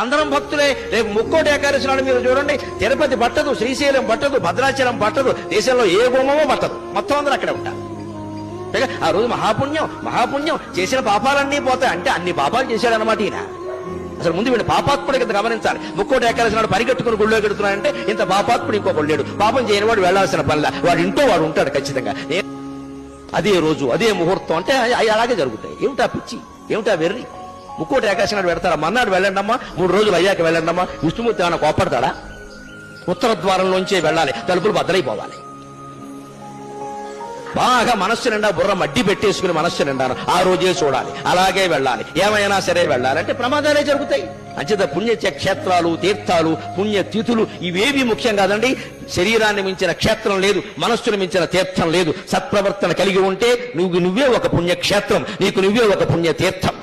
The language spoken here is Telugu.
అందరం భక్తులే. రేపు ముక్కోటి ఏకాదశి నాడు మీరు చూడండి, తిరుపతి పట్టదు, శ్రీశైలం పట్టదు, భద్రాచలం పట్టదు, దేశంలో ఏ గుమ్మమో పట్టదు, మొత్తం అందరూ అక్కడే ఉంటారు. ఆ రోజు మహాపుణ్యం చేసిన పాపాలన్నీ పోతాయి. అంటే అన్ని పాపాలు చేశాడు అన్నమాట ఈయన. అసలు ముందు వీడు పాపాత్ముడు కింద గమనించాలి. ముక్కోటి ఏకాదశి నాడు పరిగెట్టుకుని గుళ్ళో గెడుతున్నాడంటే ఇంత పాపాత్ముడు ఇంకొకడు లేడు. పాపం చేయని వాడు వెళ్లాల్సిన పనిలా, వాడు ఇంటో వాడు ఉంటాడు ఖచ్చితంగా. అదే రోజు అదే ముహూర్తం అంటే అలాగే జరుగుతాయి. ఏమిటా పిచ్చి, ఏమిటా వెర్రి? ముక్కోటి ఏకాదశి నాడు పెడతారా? మన్నాడు వెళ్ళండమ్మా, 3 రోజులు అయ్యాక వెళ్ళండమ్మా. విష్ణుమూర్తి ఏమైనా కోపడతాడా? ఉత్తర ద్వారంలోంచే వెళ్ళాలి, తలుపులు బద్దలైపోవాలి. బాగా మనస్సు నిండా బుర్ర మడ్డి పెట్టేసుకుని మనస్సు నిండాను ఆ రోజే చూడాలి, అలాగే వెళ్ళాలి, ఏమైనా సరే వెళ్ళాలంటే ప్రమాదాలే జరుగుతాయి. అంచేత పుణ్య క్షేత్రాలు, తీర్థాలు, పుణ్య తిథులు ఇవేవి ముఖ్యం కాదండి. శరీరాన్ని మించిన క్షేత్రం లేదు, మనస్సును మించిన తీర్థం లేదు. సత్ప్రవర్తన కలిగి ఉంటే నువ్వే ఒక పుణ్యక్షేత్రం, నీకు నువ్వే ఒక పుణ్య తీర్థం.